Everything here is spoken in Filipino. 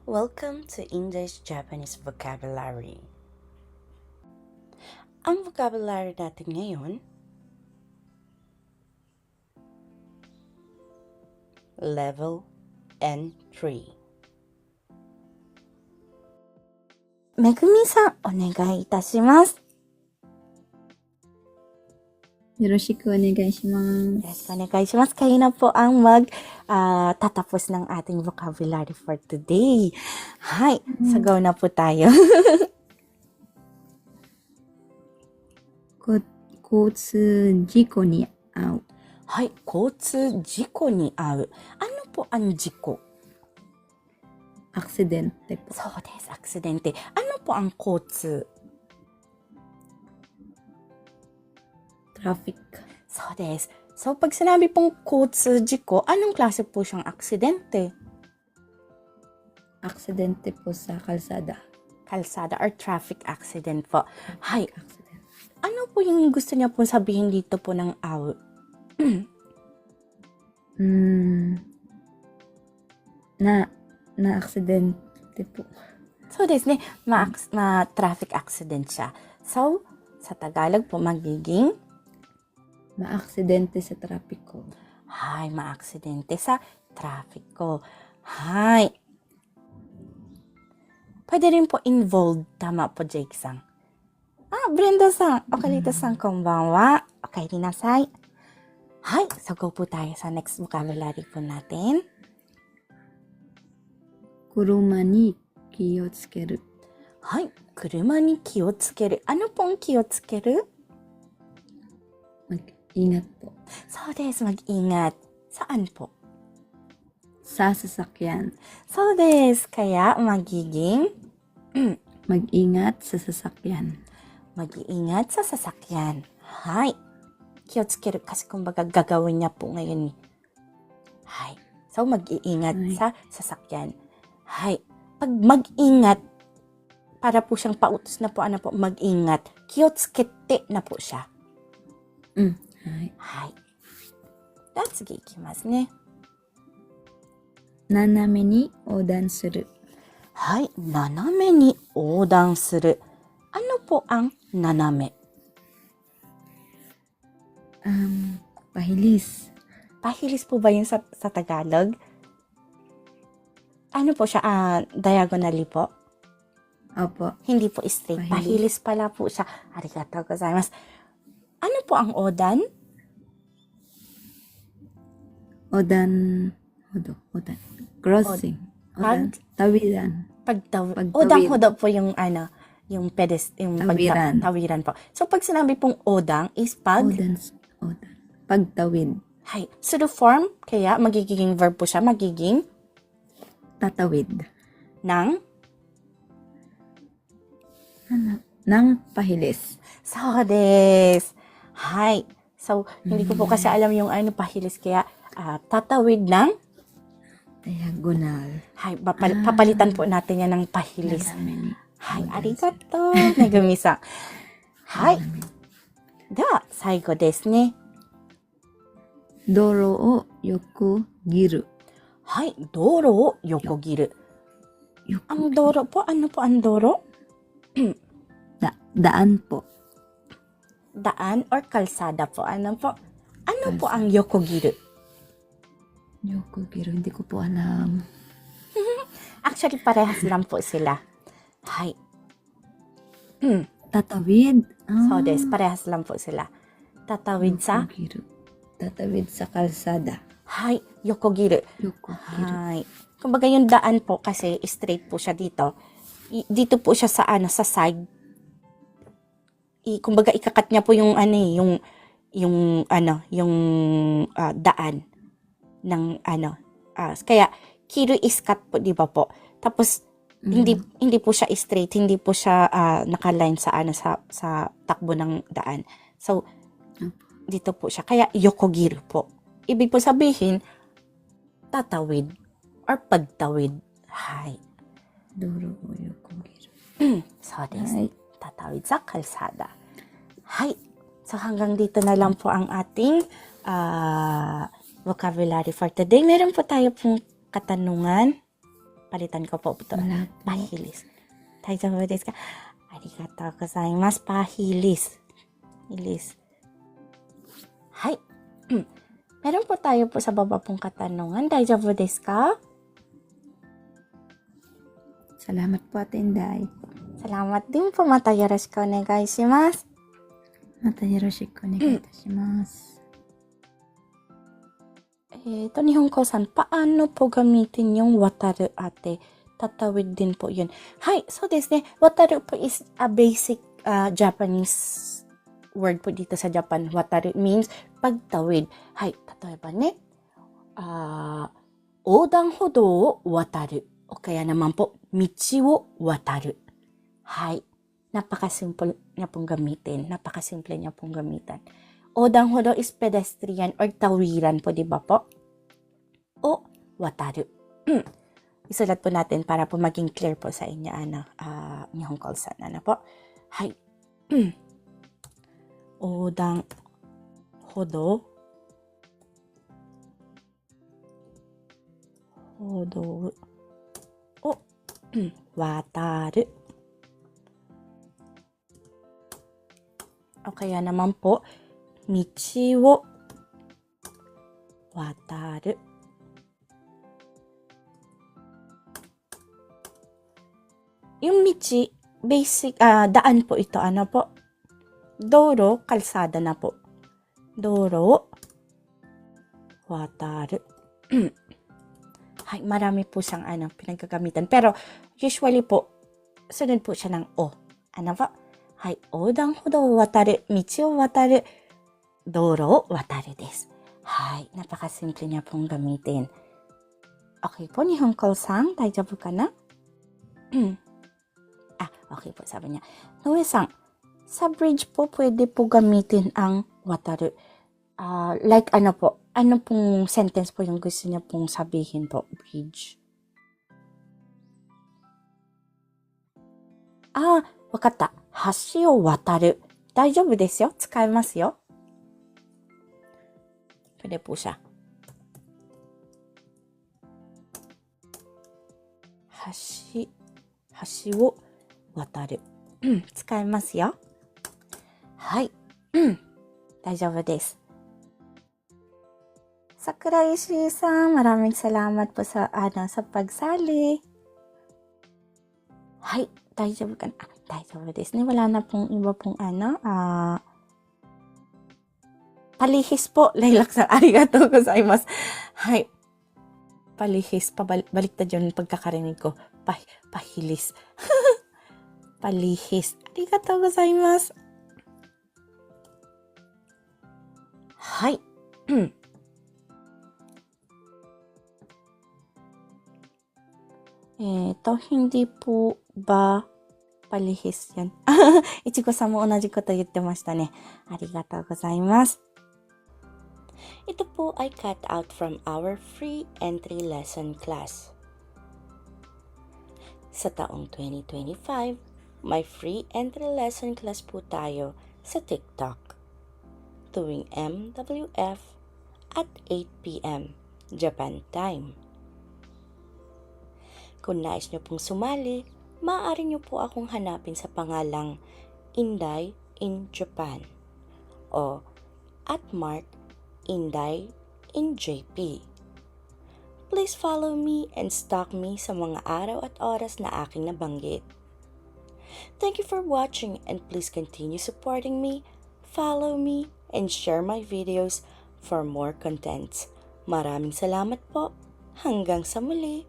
Welcome to English-Japanese Vocabulary. Ang vocabulary natin ngayon, Level N3. Megumi-san, onegai itashimasu. よろしくお願いします。 Yes, onegai-shimasu. Kayo na po ang tatapos ng ating vocabulary for today. Hi, sagaw na po tayo. 交通事故に遭う。 Hi, 交通事故に遭う. Ano po ang jiko? アクシデントpo. そうです、aksidente. Ano po ang 交通? Traffic. そうです。So, pag sinabi pong 交通事故, anong klase po siyang aksidente? Aksidente po sa kalsada. Kalsada or traffic accident po. Hi, Accident. ano po yung gusto niya po sabihin dito po ng aw? Na aksidente po. So, desu ne, ma-traffic accident siya. So, sa Tagalog po magiging Ma-aksidente sa trapiko. Hi, ma-aksidente sa trafiko. Hi. Pwede rin po involved. Tama po, Jake-san. Brenda-san. Okarita-san, konbanwa. Okaeri nasai. Hi. So, go po tayo sa next vocabulary po natin. 車に気をつける。 Hi. 車に気をつける. Ano pong 気をつける? Mag-ingat po. So, des, mag-ingat. Saan po? Sa sasakyan. So, des, kaya magiging Mag-ingat sa sasakyan. mag-iingat sa sasakyan. Hi. Kiyotsukeru kasi kumbaga gagawin niya po ngayon. Hi. So, mag-iingat Hi. sa sasakyan. Hi. Pag mag-ingat, para po siyang pautos na po, ano po, mag-ingat. Kiyotsukete na po siya. Hi. Hi. That's sige, ikimasu ne. 斜めに横断する。 Hi. 斜めに横断する. Ano po ang naname? Pahilis. Pahilis po ba yun sa Tagalog? Ano po siya? Diagonally po? Opo. Hindi po straight. Pahilis pala po siya. Arigatou gozaimasu. Ano po ang odan? Odan. Crossing. Odan. Tawiran. Pagtawid. Odang-hodo po yung yung Tawiran. tawiran po. So, pag sinabi pong odang is Odan. Pagtawid. Hi. So, the form, kaya magiging verb po siya, magiging Tatawid. ng Nang pahilis. so des. Hi. So, hindi ko po kasi alam yung pahilis, kaya tatawid ng Diagonal. hi. Papalitan po natin yan ng pahilis. Nanamen. Hi. Arigato. Megumi-san. Hi. De wa, saigo desu ne. 道路を横切る。 Hi. Doro o yokogiru. Ang doro po, ano po ang doro? Daan po. Daan or kalsada po. Ano po? Ano po ang yokogiru? Yokogiru. Hindi ko po alam. Actually, parehas lang po sila. Hi. Tatawid. So, des, parehas lang po sila. Tatawid sa? Yokogiru. Tatawid sa kalsada. Hi. Yokogiru. Yokogiru. Hi. Kumbaga yung daan po kasi straight po siya dito. Dito po siya sa sa side. Kumbaga ikakat niya po yung daan ng kaya kiru is cut po, di ba po? Tapos hindi po siya straight, hindi po siya naka-line sa sa takbo ng daan. So dito po siya. Kaya yokogiru po. Ibig po sabihin tatawid or pagtawid. Hi. Doro o yokogiru. So des. Hi. Tatawid sa kalsada. Hi. So hanggang dito na lang po ang ating vocabulary for today. Meron po tayo pong katanungan. palitan ko po ito. Wala po. Pahilis. 大丈夫ですか？ありがとうございます。pahilis. Hilis. Hay. Meron po tayo po sa baba pong katanungan. 大丈夫ですか? Salamat po, Ate Inday. Salamat din po. Mata yoroshiku onegai shimasu. Mata yoroshiku onegai itashimasu. Nihonko-san, paano po gamitin yung wataru ate? Tatawid din po yun. Hay, so desu ne. Wataru po is a basic Japanese word po dito sa Japan. Wataru means pagtawid. Hay, tatawid ne? Odan hodo o wataru. O kaya naman po, michi wo wataru. Hay, napakasimple niya pong gamitin. Napakasimple niya pong gamitan. Odan hodo is pedestrian or tawiran po, di ba po? O wataru. Isulat po natin para po maging clear po sa inyo, Nihonko-san, po. Hay. Odan hodo. Hodo. O wataru. O kaya naman po, michi wo wataru. Yung michi, basic, daan po ito, po? Doro, kalsada na po. Doro, wataru. Hay, marami po siyang, pinagkagamitan. Pero, usually po, sunod po siya ng o. Po? Hay, odan hodo wataru, michi o wataru, doro wataru desu. Hay, napakasimple niya pong gamitin. Okay po, Nihonko-san, daijoubu ka na? Okay po, sabi niya. Noe-san, sa bridge po, pwede po gamitin ang wataru. Like po, ano pong sentence po yung gusto niya pong sabihin po, bridge? Wakatta. Hashi o wataru. Daijoubu desu yo. Tsukaemasu yo. Pwede po siya. Hashi o wataru. 使えますよ。はい。大丈夫です。Sakura Ishii-san, maraming salamat po sa pagsali. Hay, daijoubu ka na? Daijoubu desu ne. Wala na pong iba pong palihis po. Lailak-san, arigatou gozaimasu. Hay. Palihis, baliktad yun pagkakarinig ko. Pahilis. Palihis. Arigatou gozaimasu. Hay. Hindi po ba palihis yan? Ichigo-san mo 同じこと言ってましたね。ありがとうございます。Ito po ay cut out from our free entry lesson class. Sa taong 2025, may free entry lesson class po tayo sa TikTok tuwing MWF at 8 p.m. Japan time. Kung nais nyo pong sumali, maaari nyo po akong hanapin sa pangalang Inday in Japan o @Inday in JP. Please follow me and stalk me sa mga araw at oras na aking nabanggit. Thank you for watching and please continue supporting me, follow me, and share my videos for more contents. Maraming salamat po. Hanggang sa muli.